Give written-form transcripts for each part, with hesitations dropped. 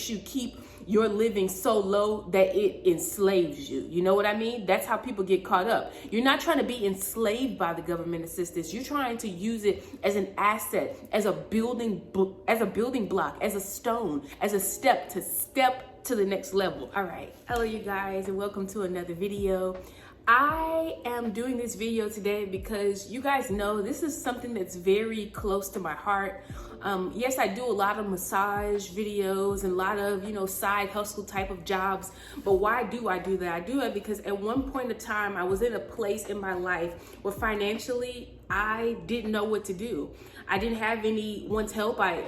makes you keep your living so low that it enslaves you. You know what I mean? That's how people get caught up. You're not trying to be enslaved by the government assistance. You're trying to use it as an asset, as a building block, as a stone, as a step to the next level. All right. Hello, you guys, and welcome to another video. I am doing this video today because you guys know this is something that's very close to my heart. Yes, I do a lot of massage videos and a lot of, side hustle type of jobs. But why do I do that? I do it because at one point in time, I was in a place in my life where financially, I didn't know what to do. I didn't have anyone's help. I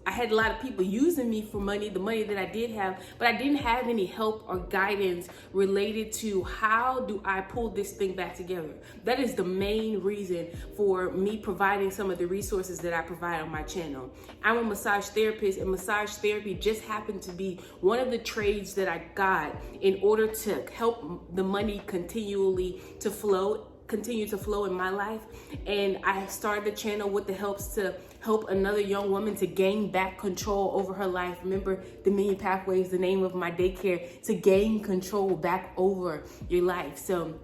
had a lot of people using me for money, the money that I did have, but I didn't have any help or guidance related to how do I pull this thing back together. That is the main reason for me providing some of the resources that I provide on my channel. I'm a massage therapist, and massage therapy just happened to be one of the trades that I got in order to help the money continue to flow in my life. And I started the channel with the helps to help another young woman to gain back control over her life. Remember, the Million Pathways, the name of my daycare, to gain control back over your life. So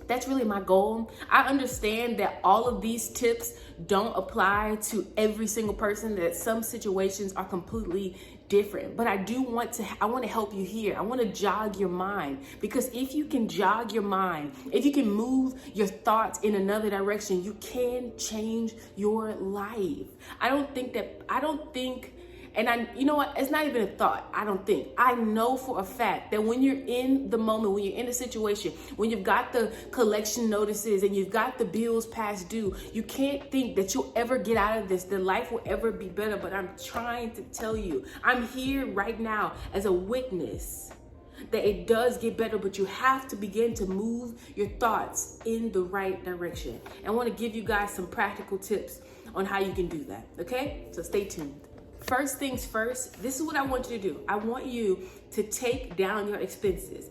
that's really my goal. I understand that all of these tips don't apply to every single person, that some situations are completely different, but I want to help you here. I want to jog your mind, because if you can jog your mind, if you can move your thoughts in another direction, you can change your life. You know what? It's not even a thought. I know for a fact that when you're in the moment, when you're in a situation, when you've got the collection notices and you've got the bills past due, you can't think that you'll ever get out of this, that life will ever be better. But I'm trying to tell you, I'm here right now as a witness that it does get better, but you have to begin to move your thoughts in the right direction. And I want to give you guys some practical tips on how you can do that. Okay? So stay tuned. First things first, this is what I want you to do. I want you to take down your expenses.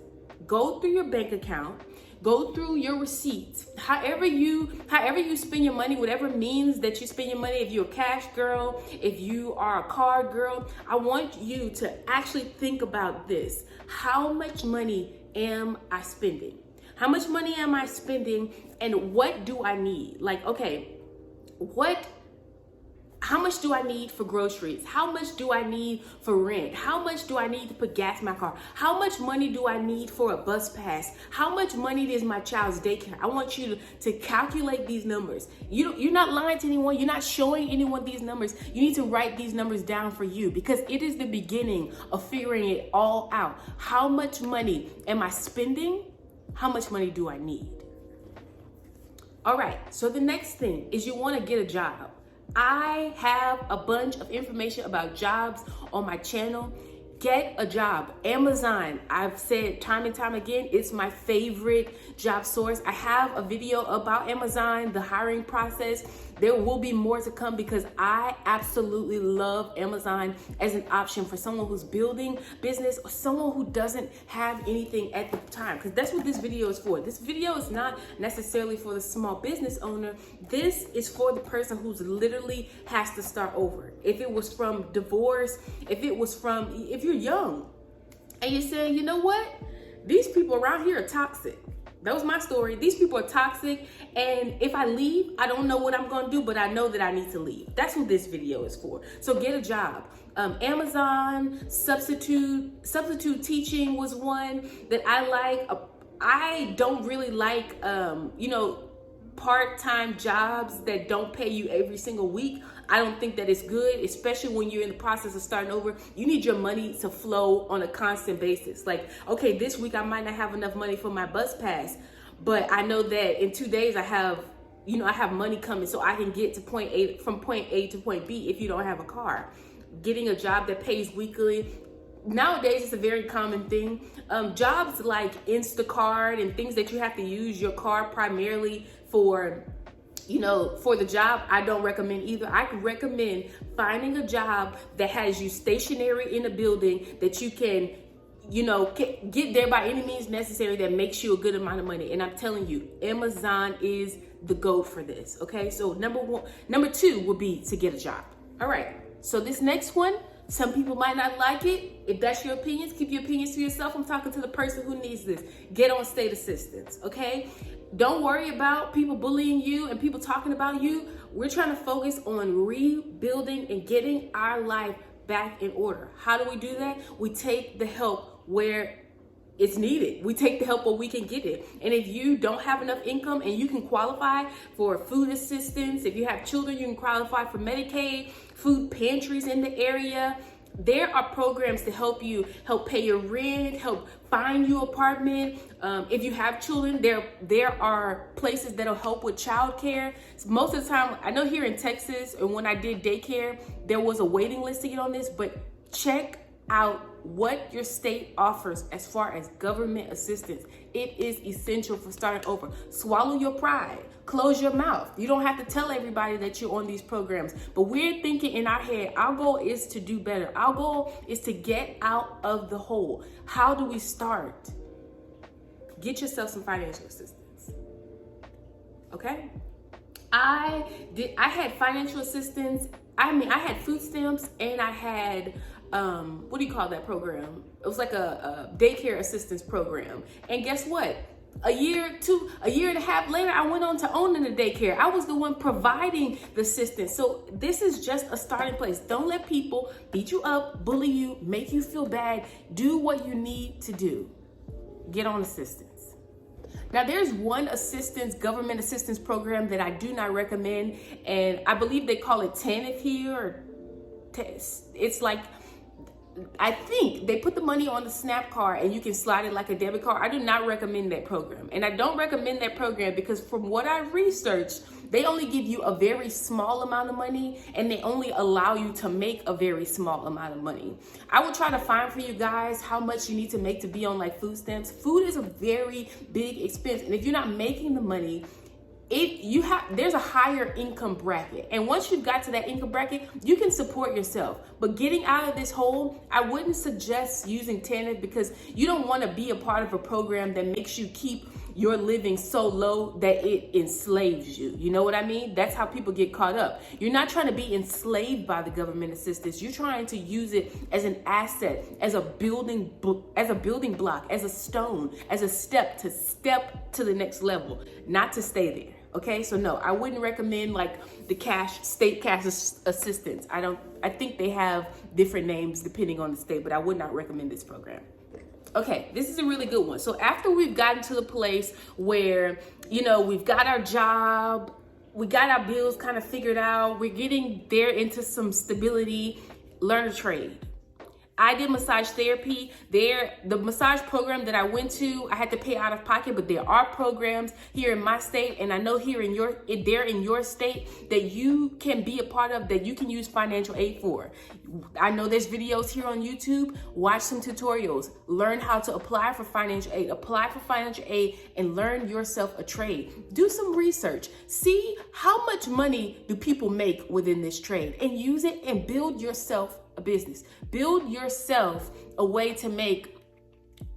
Go through your bank account, go through your receipts. However you spend your money, whatever means that you spend your money, if you're a cash girl, if you are a card girl, I want you to actually think about this. How much money am I spending? How much money am I spending, and what do I need? Like, okay, how much do I need for groceries? How much do I need for rent? How much do I need to put gas in my car? How much money do I need for a bus pass? How much money is my child's daycare? I want you to calculate these numbers. You're not lying to anyone. You're not showing anyone these numbers. You need to write these numbers down for you, because it is the beginning of figuring it all out. How much money am I spending? How much money do I need? All right, so the next thing is you want to get a job. I have a bunch of information about jobs on my channel. Get a job. Amazon, I've said time and time again, it's my favorite job source. I have a video about Amazon, the hiring process. There will be more to come, because I absolutely love Amazon as an option for someone who's building business or someone who doesn't have anything at the time, because that's what this video is for. This video is not necessarily for the small business owner. This is for the person who's literally has to start over. If it was from divorce, if you're young and you're saying, you know what? These people around here are toxic. That was my story. These people are toxic, and if I leave, I don't know what I'm going to do, but I know that I need to leave. That's what this video is for. So get a job. Amazon, substitute teaching was one that I like. I don't really like, part-time jobs that don't pay you every single week. I don't think that it's good, especially when you're in the process of starting over. You need your money to flow on a constant basis. Like, okay, this week I might not have enough money for my bus pass, but I know that in 2 days I have money coming, so I can get to from point A to point B if you don't have a car. Getting a job that pays weekly. Nowadays, it's a very common thing. Jobs like Instacart and things that you have to use your car primarily for the job, I don't recommend either. I recommend finding a job that has you stationary in a building that you can, get there by any means necessary, that makes you a good amount of money. And I'm telling you, Amazon is the GOAT for this. Okay, so number two would be to get a job. All right, so this next one, Some people might not like it. If that's your opinions, keep your opinions to yourself. I'm talking to the person who needs this. Get on state assistance, okay? Don't worry about people bullying you and people talking about you. We're trying to focus on rebuilding and getting our life back in order. How do we do that? We take the help where it's needed. We take the help where we can get it. And if you don't have enough income and you can qualify for food assistance, if you have children, you can qualify for Medicaid, food pantries in the area. There are programs to help you, help pay your rent, help find you an apartment. If you have children, there are places that'll help with childcare. Most of the time, I know here in Texas, and when I did daycare, there was a waiting list to get on this, but check out what your state offers as far as government assistance. It is essential for starting over. Swallow your pride. Close your mouth. You don't have to tell everybody that you're on these programs, but we're thinking in our head, our goal is to do better. Our goal is to get out of the hole. How do we start? Get yourself some financial assistance. Okay? I had financial assistance. I had food stamps, and I had what do you call that program? It was like a daycare assistance program. And guess what? A year and a half later, I went on to owning a daycare. I was the one providing the assistance. So this is just a starting place. Don't let people beat you up, bully you, make you feel bad. Do what you need to do. Get on assistance. Now, there's one government assistance program that I do not recommend. And I believe they call it TANF here, or it's like, I think they put the money on the SNAP card and you can slide it like a debit card. I do not recommend that program. And I don't recommend that program because from what I researched, they only give you a very small amount of money and they only allow you to make a very small amount of money. I will try to find for you guys how much you need to make to be on like food stamps. Food is a very big expense. And if you're not making the money, there's a higher income bracket. And once you've got to that income bracket, you can support yourself. But getting out of this hole, I wouldn't suggest using TANF because you don't want to be a part of a program that makes you keep your living so low that it enslaves you. You know what I mean? That's how people get caught up. You're not trying to be enslaved by the government assistance. You're trying to use it as an asset, as a building block, as a stone, as a step to the next level, not to stay there. Okay, so no, I wouldn't recommend like the state cash assistance. I think they have different names depending on the state, but I would not recommend this program. Okay, this is a really good one. So after we've gotten to the place where, we've got our job, we got our bills kind of figured out, we're getting there into some stability, learn a trade. I did massage therapy. The massage program that I went to, I had to pay out of pocket, but there are programs here in my state, and I know here in your state that you can be a part of, that you can use financial aid for. I know there's videos here on YouTube. Watch some tutorials. Learn how to apply for financial aid. Apply for financial aid and learn yourself a trade. Do some research. See how much money do people make within this trade and use it and build yourself a business. Build yourself a way to make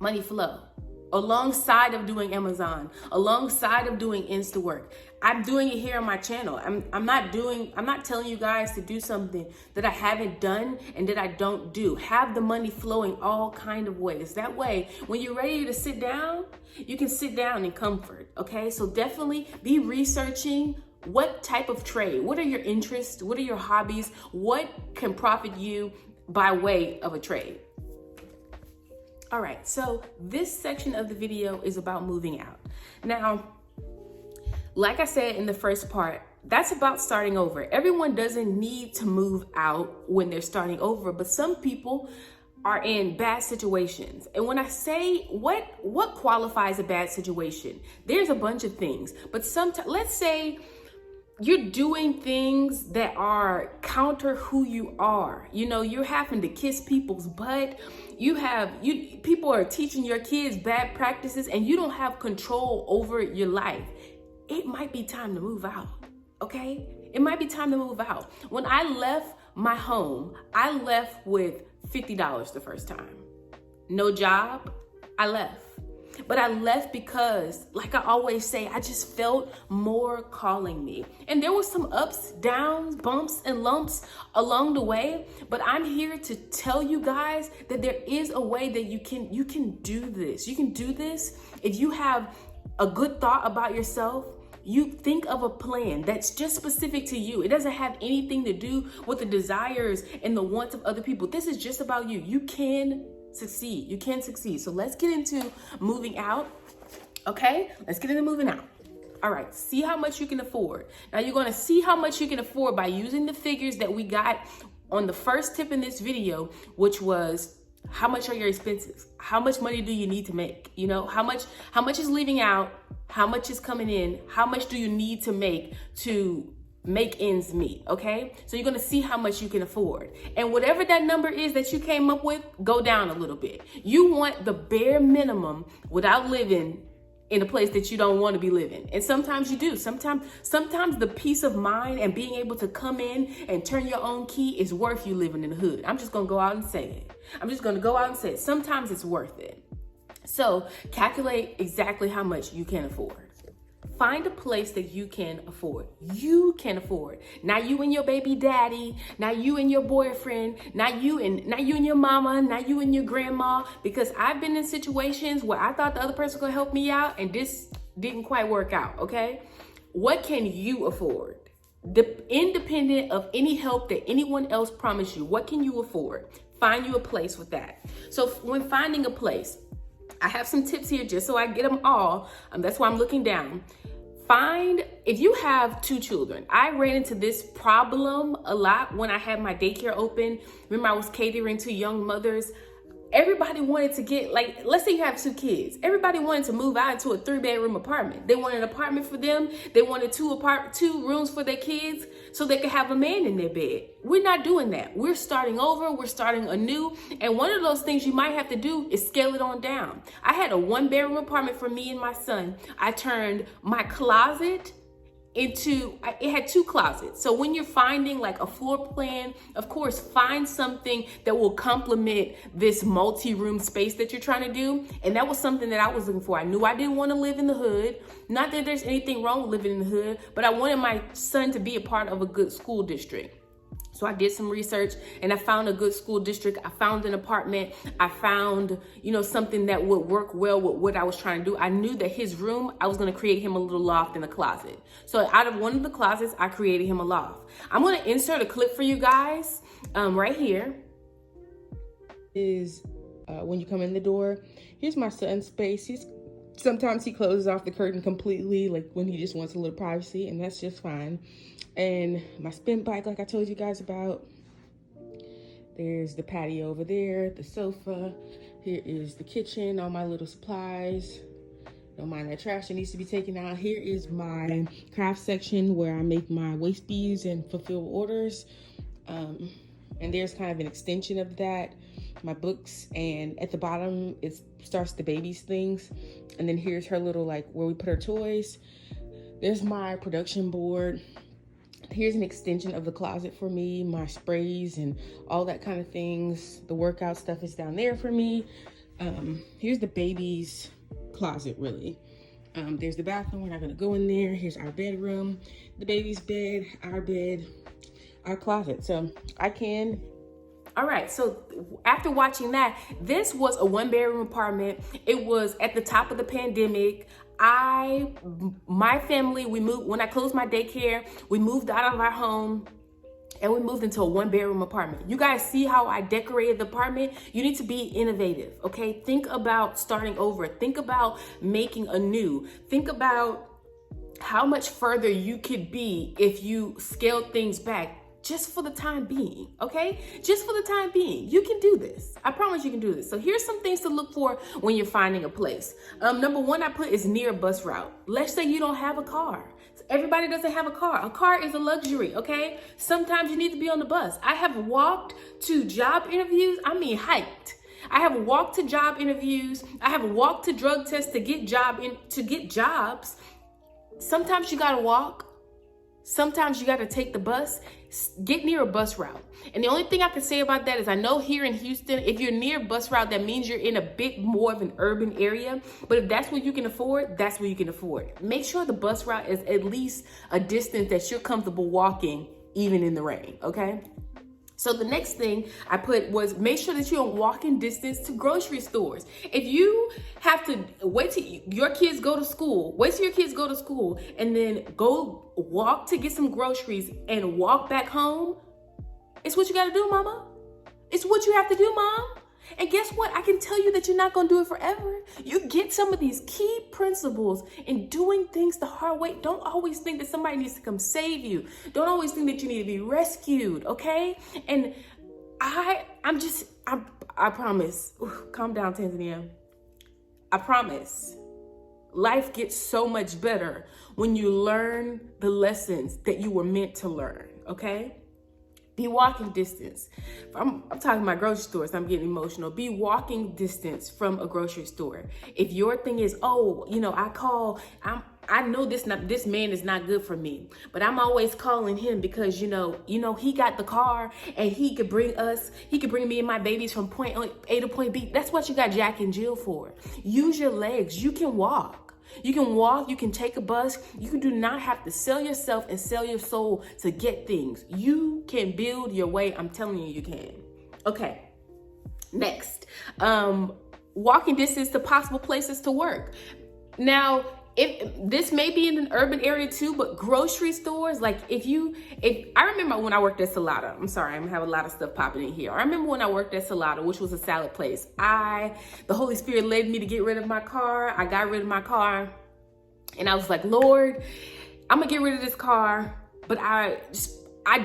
money flow alongside of doing Amazon, alongside of doing Insta work. I'm doing it here on my channel. I'm not telling you guys to do something that I haven't done and that I don't do. Have the money flowing all kind of ways. That way, when you're ready to sit down, you can sit down in comfort. Okay, so definitely be researching what type of trade, what are your interests, what are your hobbies, what can profit you by way of a trade. All right, so this section of the video is about moving out. Now, like I said in the first part, that's about starting over. Everyone doesn't need to move out when they're starting over, but some people are in bad situations. And when I say what qualifies a bad situation, there's a bunch of things, but sometimes, let's say you're doing things that are counter who you are. You're having to kiss people's butt. People are teaching your kids bad practices and you don't have control over your life. It might be time to move out, okay? It might be time to move out. When I left my home, I left with $50 the first time. No job, I left. But I left because, like I always say, I just felt more calling me. And there was some ups, downs, bumps, and lumps along the way. But I'm here to tell you guys that there is a way that you can do this. You can do this if you have a good thought about yourself. You think of a plan that's just specific to you. It doesn't have anything to do with the desires and the wants of other people. This is just about you. You can succeed. You can succeed. So let's get into moving out. Okay, let's get into moving out. All right, see how much you can afford. Now you're going to see how much you can afford by using the figures that we got on the first tip in this video, which was how much are your expenses? How much money do you need to make? You know, how much is leaving out? How much is coming in? How much do you need to make ends meet? Okay, so you're going to see how much you can afford, and whatever that number is that you came up with, go down a little bit. You want the bare minimum without living in a place that you don't want to be living. And sometimes you do. Sometimes the peace of mind and being able to come in and turn your own key is worth you living in the hood. I'm just going to go out and say it. Sometimes it's worth it. So calculate exactly how much you can afford. Find a place that you can afford. You can afford. Not you and your baby daddy, not you and your boyfriend, not you and your mama, not you and your grandma. Because I've been in situations where I thought the other person could help me out and this didn't quite work out, okay? What can you afford? Independent of any help that anyone else promised you, what can you afford? Find you a place with that. So when finding a place, I have some tips here just so I get them all. That's why I'm looking down. If you have 2 children, I ran into this problem a lot when I had my daycare open. Remember, I was catering to young mothers. Everybody wanted to get, like, let's say you have 2 kids. Everybody wanted to move out into a 3-bedroom apartment. They wanted an apartment for them. They wanted 2 rooms for their kids so they could have a man in their bed. We're not doing that. We're starting over. We're starting anew. And one of those things you might have to do is scale it on down. I had a 1-bedroom apartment for me and my son. I turned my closet it had 2 closets. So when you're finding like a floor plan, of course, find something that will complement this multi-room space that you're trying to do. And that was something that I was looking for. I knew I didn't want to live in the hood. Not that there's anything wrong with living in the hood, but I wanted my son to be a part of a good school district. So I did some research and I found a good school district. I found an apartment. I found, something that would work well with what I was trying to do. I knew that his room, I was going to create him a little loft and a closet. So out of one of the closets, I created him a loft. I'm going to insert a clip for you guys right here. When you come in the door, here's my son's space. Sometimes he closes off the curtain completely, like when he just wants a little privacy, and that's just fine. And my spin bike, like I told you guys about. There's the patio over there, the sofa. Here is the kitchen, all my little supplies. Don't mind that trash that needs to be taken out. Here is my craft section where I make my waist beads and fulfill orders. And there's kind of an extension of that. My books, and at the bottom, it starts the baby's things. And then here's her little, like, where we put her toys. There's my production board. Here's an extension of the closet for me, my sprays and all that kind of things. The workout stuff is down there for me. Here's the baby's closet, really. There's the bathroom. We're not gonna go in there. Here's our bedroom, the baby's bed, our closet. So all right, so after watching that, this was a 1-bedroom apartment. It was at the top of the pandemic. My family, we moved, when I closed my daycare, we moved out of our home and we moved into a 1-bedroom apartment. You guys see how I decorated the apartment? You need to be innovative, okay? Think about starting over. Think about making anew. Think about how much further you could be if you scaled things back. Just for the time being, okay? Just for the time being. You can do this. I promise you can do this. So here's some things to look for when you're finding a place. Number 1 I put is near a bus route. Let's say you don't have a car. Everybody doesn't have a car. A car is a luxury, okay? Sometimes you need to be on the bus. I have walked to job interviews. I mean, hiked. I have walked to job interviews. I have walked to drug tests to get jobs. Sometimes you gotta walk. Sometimes you got to take the bus. Get near a bus route. And the only thing I can say about that is I know here in Houston, if you're near a bus route, that means you're in a bit more of an urban area. But if that's what you can afford, that's what you can afford. Make sure the bus route is at least a distance that you're comfortable walking, even in the rain, okay? So the next thing I put was make sure that you're in walking distance to grocery stores. If you have to wait till your kids go to school, and then go walk to get some groceries and walk back home, it's what you got to do, mama. It's what you have to do, mom. And guess what? I can tell you that you're not going to do it forever. You get some of these key principles in doing things the hard way. Don't always think that somebody needs to come save you. Don't always think that you need to be rescued, okay? And I promise. Calm down, Tanzania. I promise. Life gets so much better when you learn the lessons that you were meant to learn, okay? Be walking distance. I'm talking about grocery stores. I'm getting emotional. Be walking distance from a grocery store. If your thing is, I know this man is not good for me, but I'm always calling him because he got the car and he could bring me and my babies from point A to point B. That's what you got Jack and Jill for. Use your legs. You can walk. You can walk, you can take a bus. You do not have to sell yourself and sell your soul to get things. You can build your way. I'm telling you, you can. Okay, next. Walking distance to possible places to work. Now, if this may be in an urban area too, but grocery stores, like if I remember when I worked at Salada, I'm sorry, I'm gonna have a lot of stuff popping in here. I remember when I worked at Salada, which was a salad place. The Holy Spirit led me to get rid of my car. I got rid of my car and I was like, Lord, I'm gonna get rid of this car, but I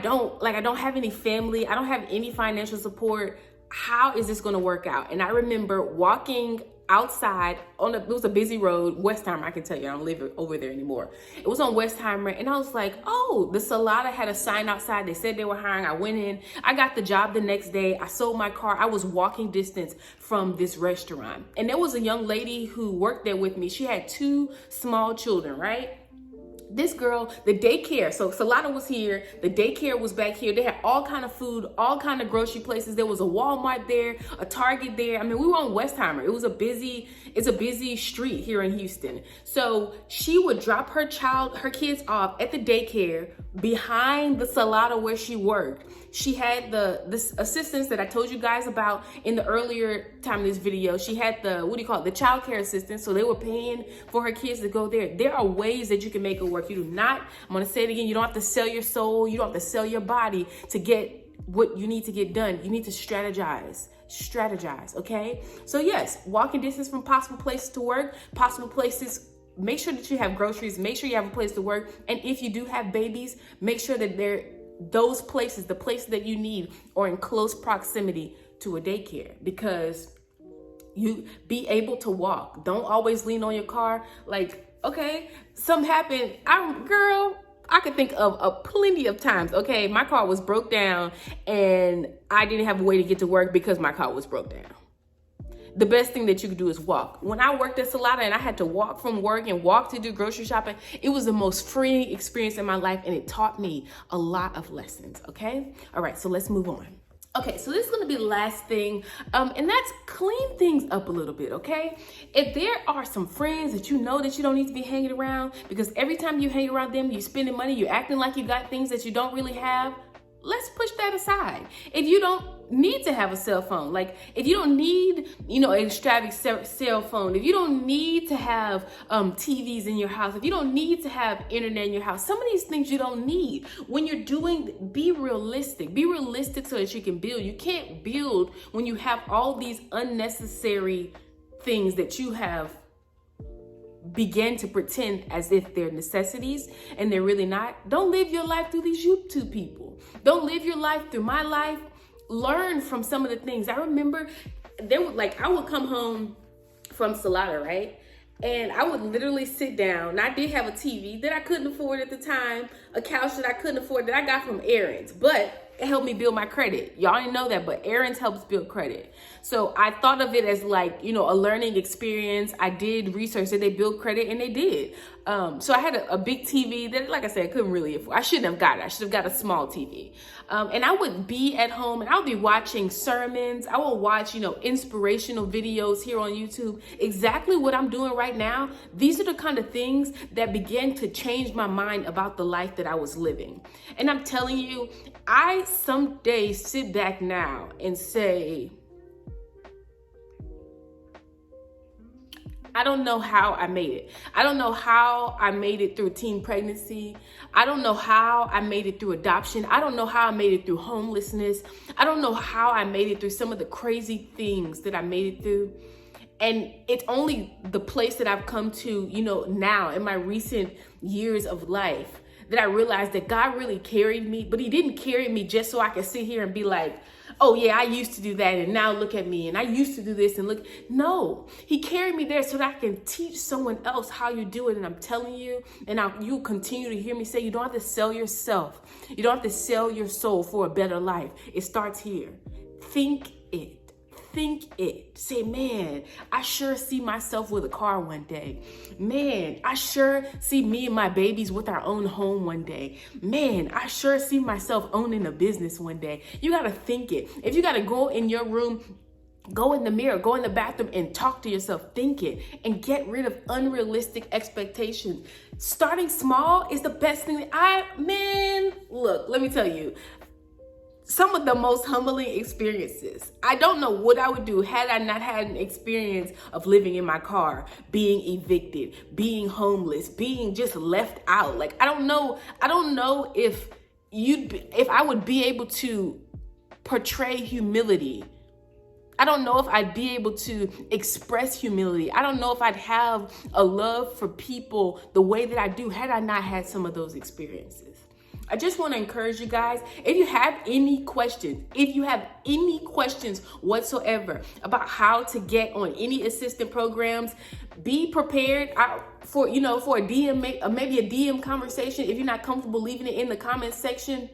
don't have any family. I don't have any financial support. How is this gonna work out? And I remember walking outside it was a busy road, Westheimer. I can tell you, I don't live over there anymore. It was on Westheimer, and I was like, oh, the Salada had a sign outside. They said they were hiring. I went in. I got the job the next day. I sold my car. I was walking distance from this restaurant, and there was a young lady who worked there with me. She had 2 small children, right? This girl, the daycare, so Salada was here, the daycare was back here. They had all kind of food, all kind of grocery places. There was a Walmart there, a Target there. I mean, we were on Westheimer. It's a busy street here in Houston. So she would drop her kids off at the daycare behind the Salada where she worked. She had the assistants that I told you guys about in the earlier time of this video. She had the child care assistants. So they were paying for her kids to go there. There are ways that you can make it work. You do not, I'm going to say it again, you don't have to sell your soul. You don't have to sell your body to get what you need to get done. You need to strategize, okay? So yes, walking distance from possible places to work, possible places. Make sure that you have groceries. Make sure you have a place to work. And if you do have babies, make sure that those places, the places that you need, are in close proximity to a daycare, because you be able to walk. Don't always lean on your car. Like, okay, something happened. I could think of plenty of times. Okay, my car was broke down and I didn't have a way to get to work because my car was broke down. The best thing that you could do is walk. When I worked at Salada and I had to walk from work and walk to do grocery shopping, it was the most freeing experience in my life, and it taught me a lot of lessons, okay? All right, so let's move on. Okay, so this is gonna be the last thing, and that's clean things up a little bit, okay? If there are some friends that you know that you don't need to be hanging around, because every time you hang around them, you're spending money, you're acting like you got things that you don't really have, let's push that aside. If you don't need to have a cell phone, like if you don't need, an extravagant cell phone, if you don't need to have TVs in your house, if you don't need to have internet in your house, some of these things you don't need. When you're doing, be realistic so that you can build. You can't build when you have all these unnecessary things that you have begin to pretend as if they're necessities and they're really not. Don't live your life through these YouTube people. Don't live your life through my life. Learn from some of the things. I remember I would come home from Salada, right? And I would literally sit down. And I did have a TV that I couldn't afford at the time, a couch that I couldn't afford that I got from errands. But it helped me build my credit. Y'all didn't know that, but errands helps build credit. So I thought of it as like, you know, a learning experience. I did research that they build credit, and they did. So I had a big TV that, like I said, I couldn't really afford. I shouldn't have got it. I should have got a small TV. And I would be at home and I would be watching sermons. I would watch, you know, inspirational videos here on YouTube. Exactly what I'm doing right now. These are the kind of things that began to change my mind about the life that I was living. And I'm telling you, I some days sit back now and say, I don't know how I made it. I don't know how I made it through teen pregnancy. I don't know how I made it through adoption. I don't know how I made it through homelessness. I don't know how I made it through some of the crazy things that I made it through. And it's only the place that I've come to, you know, now in my recent years of life that I realized that God really carried me, but he didn't carry me just so I could sit here and be like, oh yeah, I used to do that and now look at me, and I used to do this and look. No, he carried me there so that I can teach someone else how you do it. And I'm telling you, and you'll continue to hear me say, you don't have to sell yourself. You don't have to sell your soul for a better life. It starts here. Think it. Think it. Say, man, I sure see myself with a car one day. Man, I sure see me and my babies with our own home one day. Man, I sure see myself owning a business one day. You got to think it. If you got to go in your room, go in the mirror, go in the bathroom and talk to yourself, think it, and get rid of unrealistic expectations. Starting small is the best thing. Look, let me tell you, some of the most humbling experiences. I don't know what I would do had I not had an experience of living in my car, being evicted, being homeless, being just left out. Like, I don't know if I would be able to portray humility. I don't know if I'd be able to express humility. I don't know if I'd have a love for people the way that I do had I not had some of those experiences. I just want to encourage you guys, if you have any questions whatsoever about how to get on any assistant programs, be prepared for a DM, maybe a DM conversation. If you're not comfortable leaving it in the comment section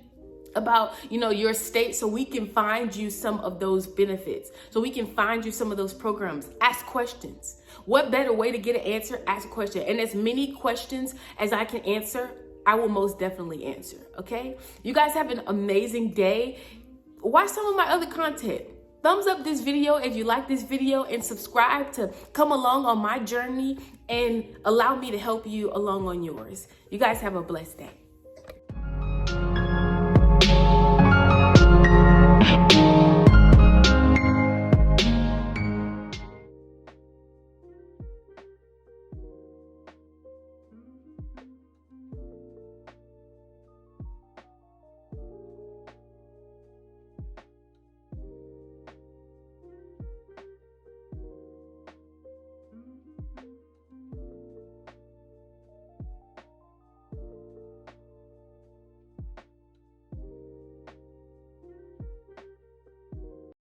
about, your state, so we can find you some of those benefits, so we can find you some of those programs. Ask questions. What better way to get an answer? Ask a question. And as many questions as I can answer, I will most definitely answer, okay? You guys have an amazing day. Watch some of my other content. Thumbs up this video if you like this video, and subscribe to come along on my journey and allow me to help you along on yours. You guys have a blessed day.